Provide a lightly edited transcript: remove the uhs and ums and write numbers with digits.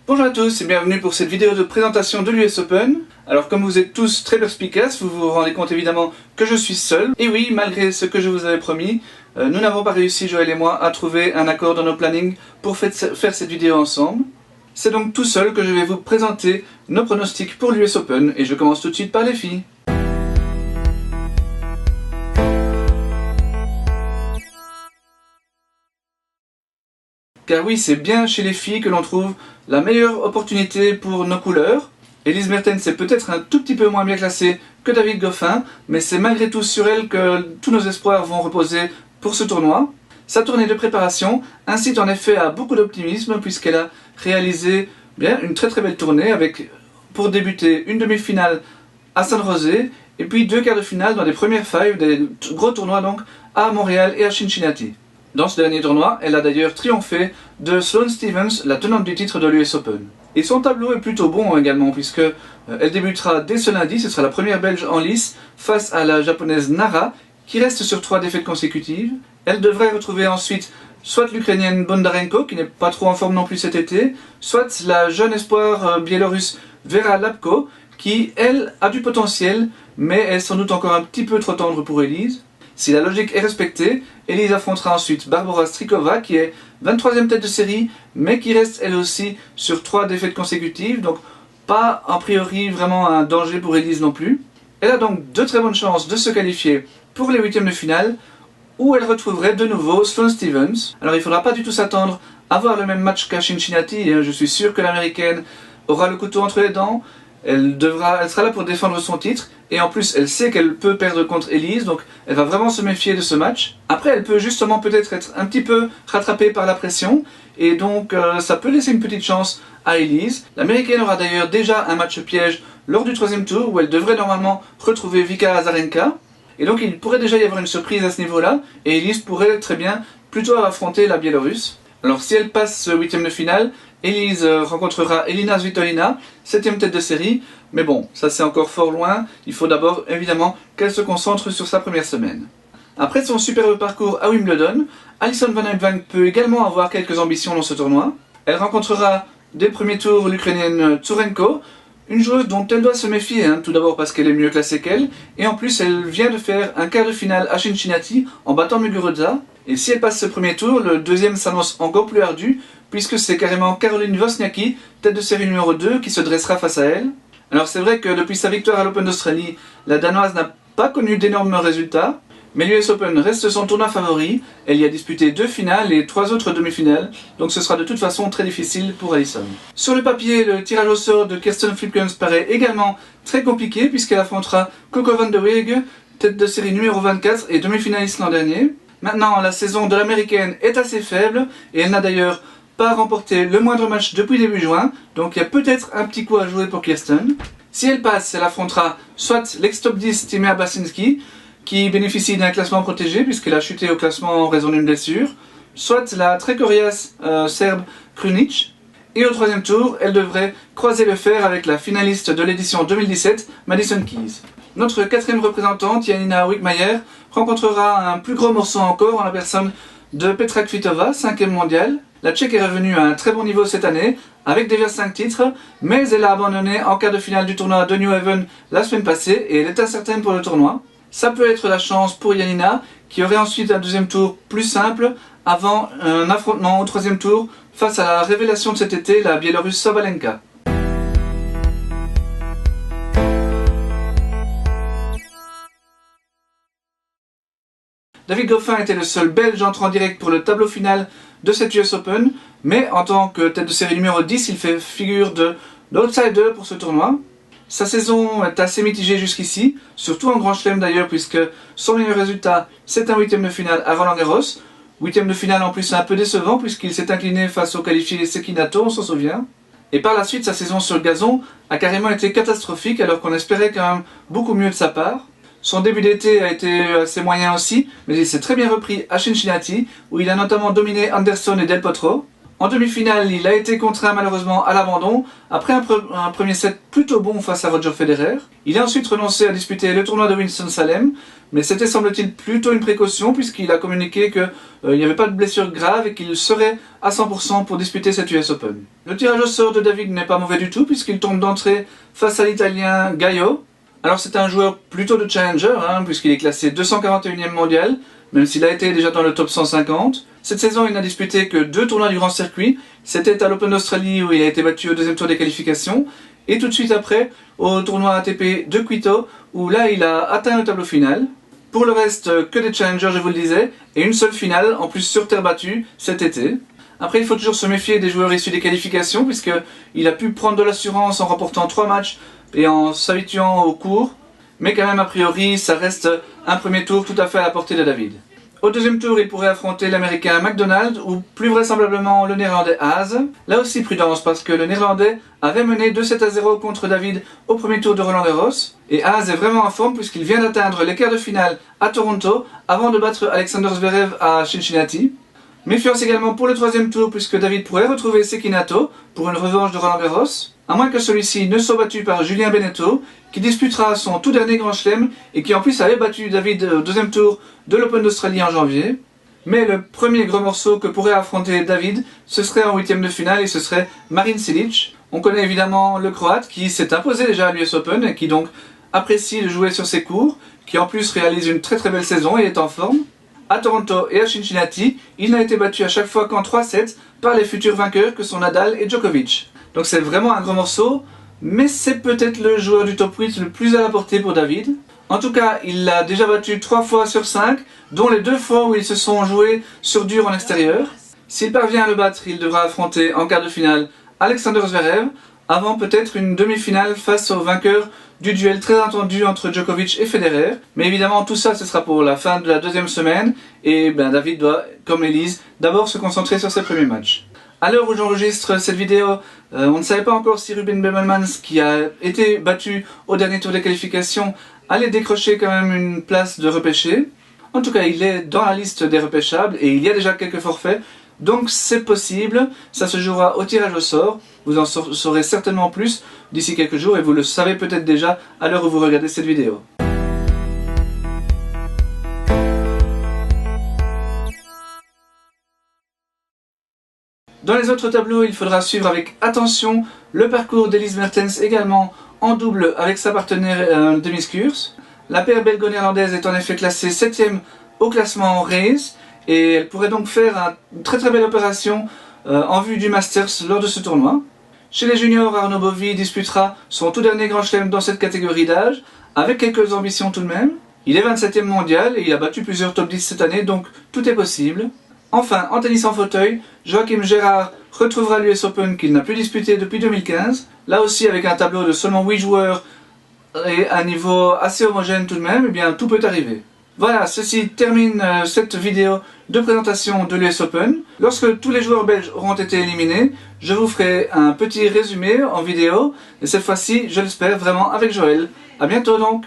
Bonjour à tous et bienvenue pour cette vidéo de présentation de l'US Open. Alors comme vous êtes tous très perspicaces, vous vous rendez compte évidemment que je suis seul. Et oui, malgré ce que je vous avais promis, nous n'avons pas réussi, Joël et moi, à trouver un accord dans nos plannings pour faire cette vidéo ensemble. C'est donc tout seul que je vais vous présenter nos pronostics pour l'US Open et je commence tout de suite par les filles. Car oui, c'est bien chez les filles que l'on trouve la meilleure opportunité pour nos couleurs. Elise Mertens est peut-être un tout petit peu moins bien classée que David Goffin, mais c'est malgré tout sur elle que tous nos espoirs vont reposer pour ce tournoi. Sa tournée de préparation incite en effet à beaucoup d'optimisme puisqu'elle a réalisé une très belle tournée avec, pour débuter, une demi-finale à San José et puis 2 quarts de finale dans les premières fives, des gros tournois donc, à Montréal et à Cincinnati. Dans ce dernier tournoi, elle a d'ailleurs triomphé de Sloane Stephens, la tenante du titre de l'US Open. Et son tableau est plutôt bon également, puisque elle débutera dès ce lundi, ce sera la première belge en lice, face à la japonaise Nara, qui reste sur 3 défaites consécutives. Elle devrait retrouver ensuite soit l'Ukrainienne Bondarenko, qui n'est pas trop en forme non plus cet été, soit la jeune espoir biélorusse Vera Lapko, qui, elle, a du potentiel, mais est sans doute encore un petit peu trop tendre pour Elise. Si la logique est respectée, Elise affrontera ensuite Barbora Strykova, qui est 23e tête de série, mais qui reste elle aussi sur 3 défaites consécutives, donc pas a priori vraiment un danger pour Elise non plus. Elle a donc de très bonnes chances de se qualifier pour les 8e de finale, où elle retrouverait de nouveau Sloane Stephens. Alors il ne faudra pas du tout s'attendre à voir le même match qu'à Cincinnati, je suis sûr que l'américaine aura le couteau entre les dents. Elle sera là pour défendre son titre, et en plus elle sait qu'elle peut perdre contre Elise, donc elle va vraiment se méfier de ce match. Après elle peut justement peut-être être un petit peu rattrapée par la pression, et donc ça peut laisser une petite chance à Elise. L'américaine aura d'ailleurs déjà un match piège lors du 3e tour, où elle devrait normalement retrouver Vika Azarenka, et donc il pourrait déjà y avoir une surprise à ce niveau-là, et Elise pourrait très bien plutôt affronter la Biélorusse. Alors si elle passe ce 8e de finale, Elise rencontrera Elina Svitolina, 7e tête de série, mais bon, ça c'est encore fort loin, il faut d'abord évidemment qu'elle se concentre sur sa première semaine. Après son superbe parcours à Wimbledon, Alison Van Uytvanck peut également avoir quelques ambitions dans ce tournoi. Elle rencontrera dès le premier tour l'Ukrainienne Tsurenko, une joueuse dont elle doit se méfier, tout d'abord parce qu'elle est mieux classée qu'elle, et en plus elle vient de faire un quart de finale à Cincinnati en battant Muguruza, et si elle passe ce premier tour, le deuxième s'annonce encore plus ardu, puisque c'est carrément Caroline Wozniacki, tête de série numéro 2, qui se dressera face à elle. Alors c'est vrai que depuis sa victoire à l'Open d'Australie, la Danoise n'a pas connu d'énormes résultats, mais l'US Open reste son tournoi favori, elle y a disputé 2 finales et 3 autres demi-finales, donc ce sera de toute façon très difficile pour Alison. Sur le papier, le tirage au sort de Kirsten Flipkens paraît également très compliqué, puisqu'elle affrontera Coco van der Weeg, tête de série numéro 24 et demi-finaliste l'an dernier. Maintenant, la saison de l'américaine est assez faible, et elle n'a d'ailleurs pas remporté le moindre match depuis début juin, donc il y a peut-être un petit coup à jouer pour Kirsten. Si elle passe, elle affrontera soit l'ex-top 10 Timea Basinski, qui bénéficie d'un classement protégé puisqu'elle a chuté au classement en raison d'une blessure, soit la très coriace serbe Krunic, et au 3e tour, elle devrait croiser le fer avec la finaliste de l'édition 2017, Madison Keys. Notre 4e représentante, Janina Wickmayer, rencontrera un plus gros morceau encore en la personne de Petra Kvitova, 5e mondiale. La Tchèque est revenue à un très bon niveau cette année, avec déjà 5 titres, mais elle a abandonné en quart de finale du tournoi de New Haven la semaine passée, et elle est incertaine pour le tournoi. Ça peut être la chance pour Janina, qui aurait ensuite un 2e tour plus simple, avant un affrontement au 3e tour face à la révélation de cet été, la Biélorusse Sabalenka. David Goffin était le seul Belge entrant direct pour le tableau final de cette US Open, mais en tant que tête de série numéro 10, il fait figure d'outsider pour ce tournoi. Sa saison est assez mitigée jusqu'ici, surtout en Grand Chelem d'ailleurs, puisque son meilleur résultat, c'est un 8e de finale à Roland Garros. 8e de finale en plus un peu décevant, puisqu'il s'est incliné face au qualifié Seki Nato, on s'en souvient. Et par la suite, sa saison sur le gazon a carrément été catastrophique, alors qu'on espérait quand même beaucoup mieux de sa part. Son début d'été a été assez moyen aussi, mais il s'est très bien repris à Cincinnati, où il a notamment dominé Anderson et Del Potro. En demi-finale, il a été contraint malheureusement à l'abandon après un premier set plutôt bon face à Roger Federer. Il a ensuite renoncé à disputer le tournoi de Winston-Salem, mais c'était semble-t-il plutôt une précaution puisqu'il a communiqué qu'il n'y avait pas de blessure grave et qu'il serait à 100% pour disputer cette US Open. Le tirage au sort de David n'est pas mauvais du tout puisqu'il tombe d'entrée face à l'Italien Gaio. Alors c'est un joueur plutôt de challenger puisqu'il est classé 241e mondial, même s'il a été déjà dans le top 150. Cette saison, il n'a disputé que 2 tournois du grand circuit. C'était à l'Open d'Australie où il a été battu au deuxième tour des qualifications. Et tout de suite après, au tournoi ATP de Quito, où là, il a atteint le tableau final. Pour le reste, que des challengers, je vous le disais, et une seule finale, en plus sur terre battue, cet été. Après, il faut toujours se méfier des joueurs issus des qualifications, puisqu'il a pu prendre de l'assurance en remportant 3 matchs et en s'habituant au cours. Mais quand même, a priori, ça reste un premier tour tout à fait à la portée de David. Au deuxième tour, il pourrait affronter l'américain McDonald ou plus vraisemblablement le néerlandais Haas. Là aussi prudence parce que le néerlandais avait mené 2-7-0 contre David au premier tour de Roland Garros. Et Haas est vraiment en forme puisqu'il vient d'atteindre les quarts de finale à Toronto avant de battre Alexander Zverev à Cincinnati. Méfiance également pour le troisième tour puisque David pourrait retrouver Sekinato pour une revanche de Roland Garros. À moins que celui-ci ne soit battu par Julien Benneteau, qui disputera son tout dernier Grand Chelem et qui en plus avait battu David au deuxième tour de l'Open d'Australie en janvier. Mais le premier gros morceau que pourrait affronter David, ce serait en huitième de finale et ce serait Marin Cilic. On connaît évidemment le Croate qui s'est imposé déjà à l'US Open et qui donc apprécie de jouer sur ses cours, qui en plus réalise une très belle saison et est en forme. À Toronto et à Cincinnati, il n'a été battu à chaque fois qu'en 3-7 par les futurs vainqueurs que sont Nadal et Djokovic. Donc c'est vraiment un grand morceau, mais c'est peut-être le joueur du top 8 le plus à la portée pour David. En tout cas, il l'a déjà battu 3 fois sur 5, dont les 2 fois où ils se sont joués sur dur en extérieur. S'il parvient à le battre, il devra affronter en quart de finale Alexander Zverev, avant peut-être une demi-finale face au vainqueur du duel très attendu entre Djokovic et Federer. Mais évidemment, tout ça, ce sera pour la fin de la deuxième semaine. Et David doit, comme Elise, d'abord se concentrer sur ses premiers matchs. À l'heure où j'enregistre cette vidéo, on ne savait pas encore si Ruben Bemelmans, qui a été battu au dernier tour des qualifications, allait décrocher quand même une place de repêché. En tout cas, il est dans la liste des repêchables et il y a déjà quelques forfaits. Donc c'est possible, ça se jouera au tirage au sort, vous en saurez certainement plus d'ici quelques jours et vous le savez peut-être déjà à l'heure où vous regardez cette vidéo. Dans les autres tableaux, il faudra suivre avec attention le parcours d'Elise Mertens également en double avec sa partenaire Demi Schuurs. La paire belgo-néerlandaise est en effet classée 7e au classement Race. Et elle pourrait donc faire une très belle opération en vue du Masters lors de ce tournoi. Chez les juniors, Arnaud Bovy disputera son tout dernier Grand Chelem dans cette catégorie d'âge, avec quelques ambitions tout de même. Il est 27e mondial et il a battu plusieurs top 10 cette année, donc tout est possible. Enfin, en tennis en fauteuil, Joachim Gérard retrouvera l'US Open qu'il n'a plus disputé depuis 2015. Là aussi avec un tableau de seulement 8 joueurs et un niveau assez homogène tout de même, eh bien tout peut arriver. Voilà, ceci termine cette vidéo de présentation de l'US Open. Lorsque tous les joueurs belges auront été éliminés, je vous ferai un petit résumé en vidéo, et cette fois-ci, je l'espère, vraiment avec Joël. A bientôt donc!